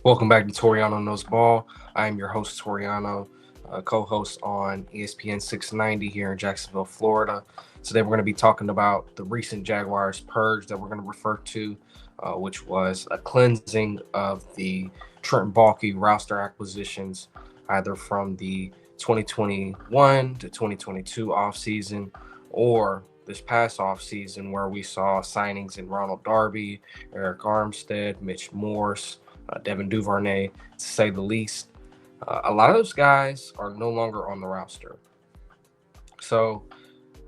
Welcome back to Toriano Knows Ball. I am your host, Toriano, co-host on ESPN 690 here in Jacksonville, Florida. Today we're going to be talking about the recent Jaguars purge that we're going to refer to, which was a cleansing of the Trent Baalke roster acquisitions, either from the 2021 to 2022 offseason or this past offseason where we saw signings in Ronald Darby, Eric Armstead, Mitch Morse, Devin Duvernay, to say the least. A lot of those guys are no longer on the roster. So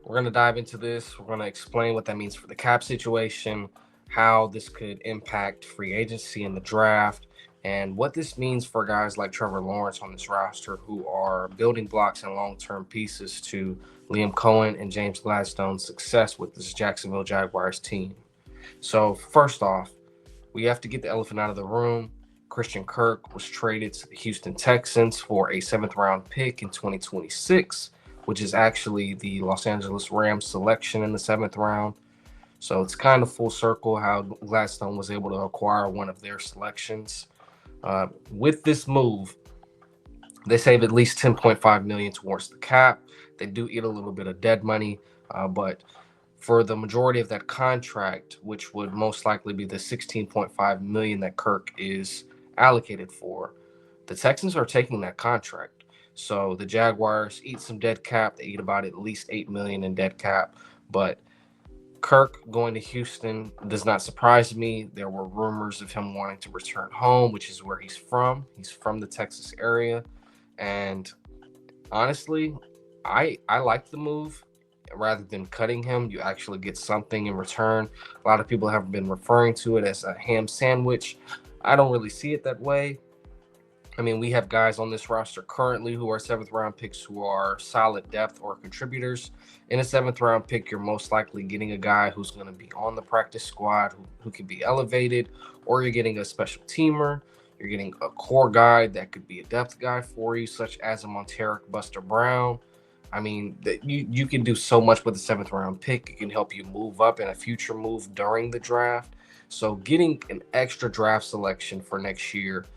we're going to dive into this. We're going to explain what that means for the cap situation, how this could impact free agency and the draft, and what this means for guys like Trevor Lawrence on this roster who are building blocks and long term pieces to Liam Cohen and James Gladstone's success with this Jacksonville Jaguars team. So, first off, we have to get the elephant out of the room. Christian Kirk was traded to the Houston Texans for a seventh round pick in 2026, which is actually the Los Angeles Rams selection in the seventh round. So it's kind of full circle how Gladstone was able to acquire one of their selections. With this move, they save at least 10.5 million towards the cap. They do eat a little bit of dead money, but for the majority of that contract, which would most likely be the 16.5 million that Kirk is allocated for, the Texans are taking that contract. So the Jaguars eat some dead cap. They eat about at least 8 million in dead cap, but Kirk going to Houston does not surprise me. There were rumors of him wanting to return home, which is where he's from. He's from the Texas area, and honestly, I like the move. Rather than cutting him, you actually get something in return. A lot of people have been referring to it as a ham sandwich. I don't really see it that way. I mean, we have guys on this roster currently who are seventh round picks who are solid depth or contributors. In a seventh round pick, you're most likely getting a guy who's going to be on the practice squad who can be elevated, or you're getting a special teamer. You're getting a core guy that could be a depth guy for you, such as a Monteric Buster Brown. I mean, you can do so much with a seventh round pick. It can help you move up in a future move during the draft. So, getting an extra draft selection for next year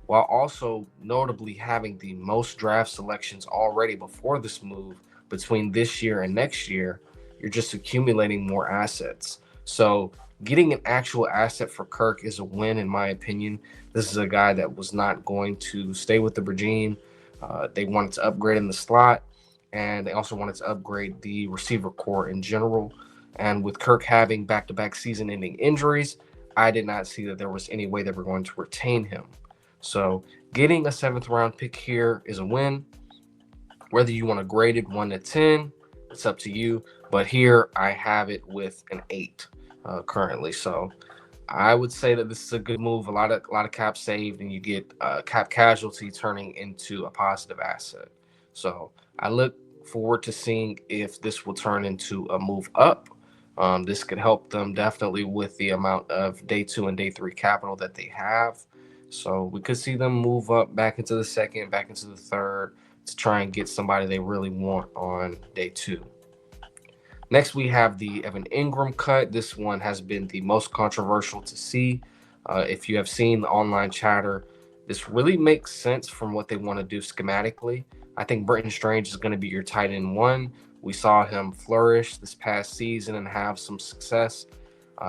while also notably having the most draft selections already before this move between this year and next year, you're just accumulating more assets. So, getting an actual asset for Kirk is a win, in my opinion. This is a guy that was not going to stay with the regime. They wanted to upgrade in the slot, and they also wanted to upgrade the receiver core in general. And with Kirk having back to back season ending injuries, I did not see that there was any way they were going to retain him. So getting a seventh round pick here is a win. Whether you want to grade it 1 to 10, it's up to you. But here I have it with an 8 currently. So I would say that this is a good move. A lot of cap saved, and you get cap casualty turning into a positive asset. So I look forward to seeing if this will turn into a move up. This could help them definitely with the amount of day two and day three capital that they have. So we could see them move up back into the second, back into the third to try and get somebody they really want on day two. Next, we have the Evan Ingram cut. This one has been the most controversial to see. If you have seen the online chatter, this really makes sense from what they want to do schematically. I think Brenton Strange is going to be your tight end one. We saw him flourish this past season and have some success.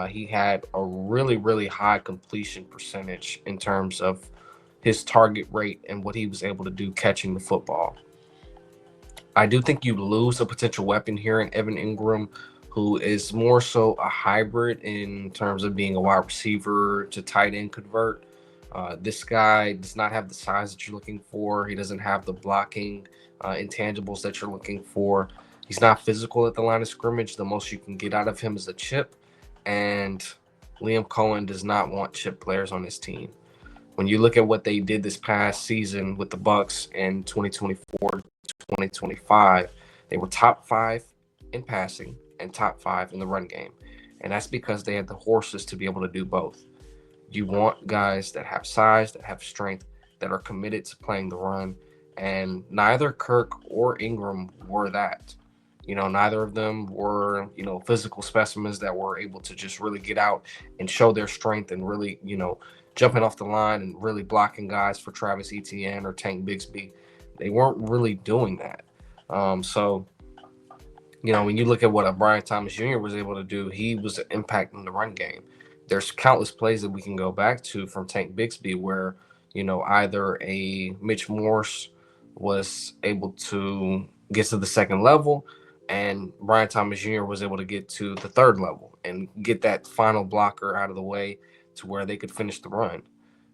He had a really, really high completion percentage in terms of his target rate and what he was able to do catching the football. I do think you lose a potential weapon here in Evan Ingram, who is more so a hybrid in terms of being a wide receiver to tight end convert. This guy does not have the size that you're looking for. He doesn't have the blocking intangibles that you're looking for. He's not physical at the line of scrimmage. The most you can get out of him is a chip, and Liam Cohen does not want chip players on his team. When you look at what they did this past season with the Bucks in 2024 2025, they were top five in passing and top five in the run game. And that's because they had the horses to be able to do both. You want guys that have size, that have strength, that are committed to playing the run. And neither Kirk or Ingram were that. Neither of them were, physical specimens that were able to just really get out and show their strength and really, jumping off the line and really blocking guys for Travis Etienne or Tank Bigsby. They weren't really doing that. So, when you look at what a Brian Thomas Jr. was able to do, he was impacting the run game. There's countless plays that we can go back to from Tank Bigsby where, either a Mitch Morse was able to get to the second level and Brian Thomas Jr. was able to get to the third level and get that final blocker out of the way to where they could finish the run.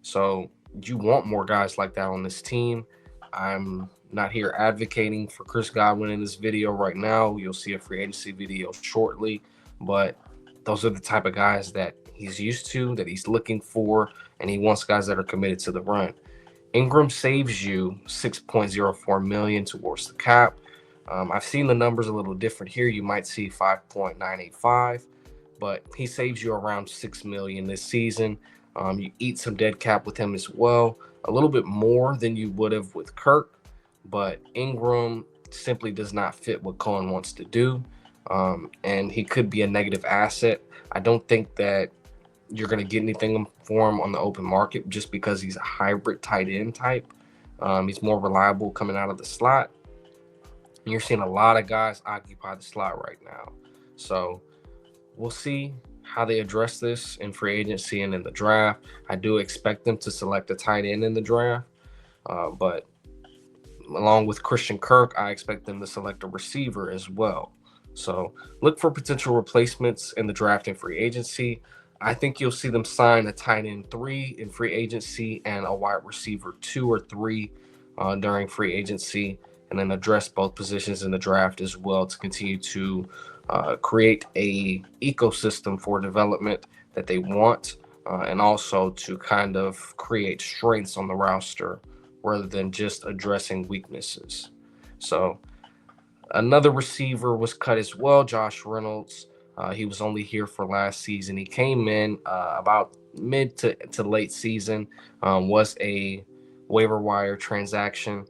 So you want more guys like that on this team. I'm not here advocating for Chris Godwin in this video right now. You'll see a free agency video shortly, but those are the type of guys that he's used to, that he's looking for, and he wants guys that are committed to the run. Ingram saves you $6.04 million towards the cap. I've seen the numbers a little different here. You might see 5.985, but he saves you around $6 million this season. You eat some dead cap with him as well, a little bit more than you would have with Kirk, but Ingram simply does not fit what Cohen wants to do, and he could be a negative asset. I don't think that you're going to get anything for him on the open market just because he's a hybrid tight end type. He's more reliable coming out of the slot. And you're seeing a lot of guys occupy the slot right now. So we'll see how they address this in free agency and in the draft. I do expect them to select a tight end in the draft, but along with Christian Kirk, I expect them to select a receiver as well. So look for potential replacements in the draft and free agency. I think you'll see them sign a tight end 3 in free agency and a wide receiver 2 or 3 during free agency, and then address both positions in the draft as well to continue to create a ecosystem for development that they want, and also to kind of create strengths on the roster rather than just addressing weaknesses. So another receiver was cut as well, Josh Reynolds. He was only here for last season. He came in about mid to late season, was a waiver wire transaction.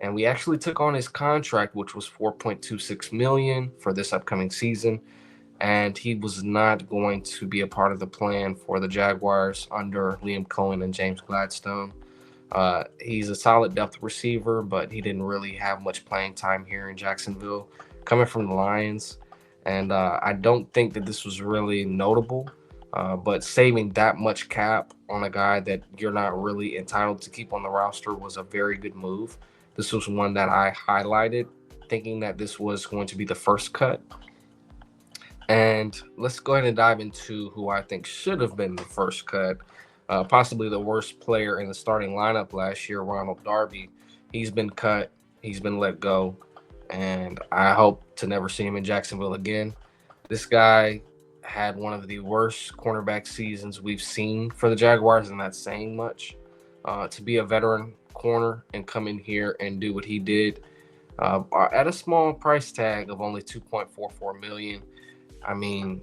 And we actually took on his contract, which was $4.26 million for this upcoming season. And he was not going to be a part of the plan for the Jaguars under Liam Cohen and James Gladstone. He's a solid depth receiver, but he didn't really have much playing time here in Jacksonville, coming from the Lions. And I don't think that this was really notable, but saving that much cap on a guy that you're not really entitled to keep on the roster was a very good move. This was one that I highlighted, thinking that this was going to be the first cut. And let's go ahead and dive into who I think should have been the first cut, possibly the worst player in the starting lineup last year, Ronald Darby. He's been cut. He's been let go. And I hope to never see him in Jacksonville again. This guy had one of the worst cornerback seasons we've seen for the Jaguars, and that's saying much. To be a veteran corner and come in here and do what he did at a small price tag of only $2.44 million, I mean,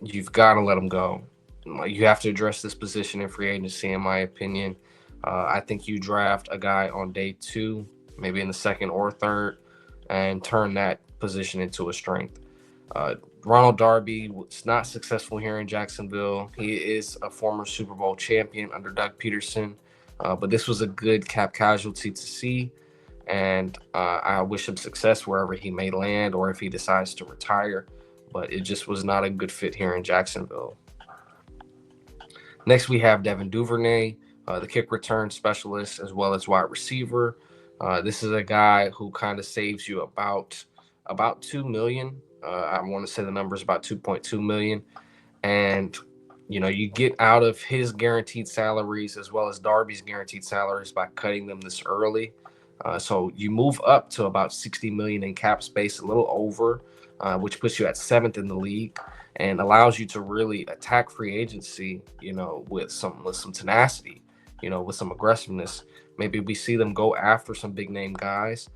you've got to let him go. You have to address this position in free agency, in my opinion. I think you draft a guy on day 2, maybe in the second or third, and turn that position into a strength. Ronald Darby was not successful here in Jacksonville. He is a former Super Bowl champion under Doug Peterson, but this was a good cap casualty to see, and I wish him success wherever he may land or if he decides to retire, but it just was not a good fit here in Jacksonville. Next, we have Devin Duvernay, the kick return specialist, as well as wide receiver. This is a guy who kind of saves you about $2 million. I want to say the number is about $2.2 million. And, you get out of his guaranteed salaries as well as Darby's guaranteed salaries by cutting them this early. So you move up to about $60 million in cap space, a little over, which puts you at 7th in the league and allows you to really attack free agency, with some tenacity, with some aggressiveness. Maybe we see them go after some big name guys.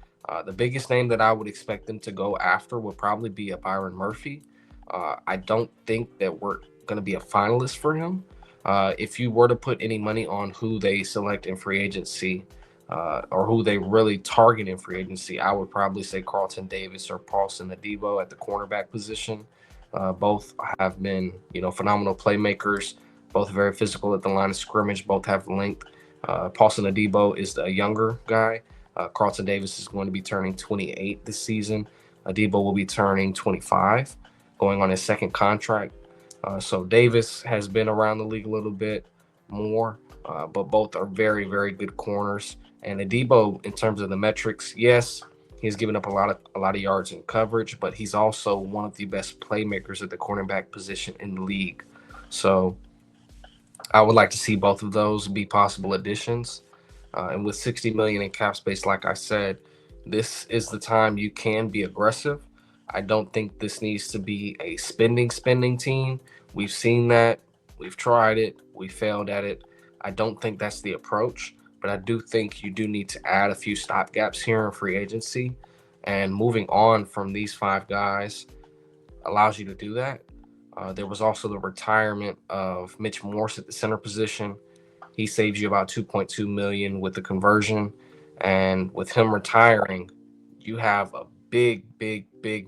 The biggest name that I would expect them to go after would probably be a Byron Murphy. I don't think that we're going to be a finalist for him. If you were to put any money on who they select in free agency, or who they really target in free agency, I would probably say Carlton Davis or Paulson Adebo at the cornerback position. Both have been, phenomenal playmakers. Both very physical at the line of scrimmage. Both have length. Paulson Adebo is the younger guy. Carlton Davis is going to be turning 28 this season. Adebo will be turning 25, going on his second contract. So Davis has been around the league a little bit more, but both are very, very good corners. And Adebo, in terms of the metrics, yes, he's given up a lot of yards in coverage, but he's also one of the best playmakers at the cornerback position in the league. So I would like to see both of those be possible additions. And with 60 million in cap space, like I said, this is the time you can be aggressive. I don't think this needs to be a spending team. We've seen that. We've tried it. We failed at it. I don't think that's the approach, but I do think you do need to add a few stopgaps here in free agency. And moving on from these five guys allows you to do that. There was also the retirement of Mitch Morse at the center position. He saves you about 2.2 million with the conversion, and with him retiring, you have a big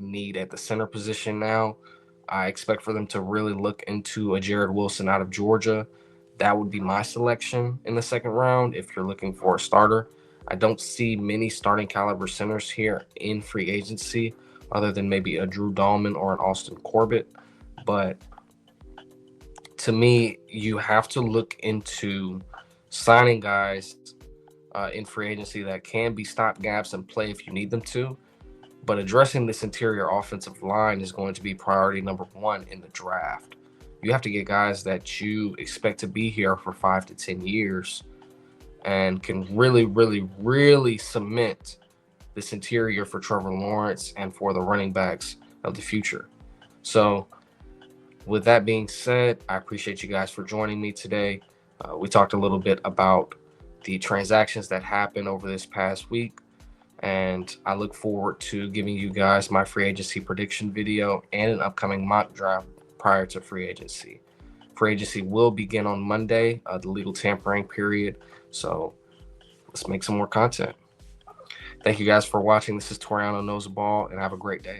need at the center position now. I expect for them to really look into a Jared Wilson out of Georgia. That would be my selection in the second round if you're looking for a starter. I don't see many starting caliber centers here in free agency, other than maybe a Drew Dahlman or an Austin Corbett. But to me, you have to look into signing guys in free agency that can be stopgaps and play if you need them to. But addressing this interior offensive line is going to be priority number one in the draft. You have to get guys that you expect to be here for 5 to 10 years and can really cement this interior for Trevor Lawrence and for the running backs of the future. So with that being said, I appreciate you guys for joining me today. We talked a little bit about the transactions that happened over this past week, and I look forward to giving you guys my free agency prediction video and an upcoming mock draft prior to free agency. Free agency will begin on Monday, the legal tampering period, so let's make some more content. Thank you guys for watching. This is Toriano Knows the Ball, and have a great day.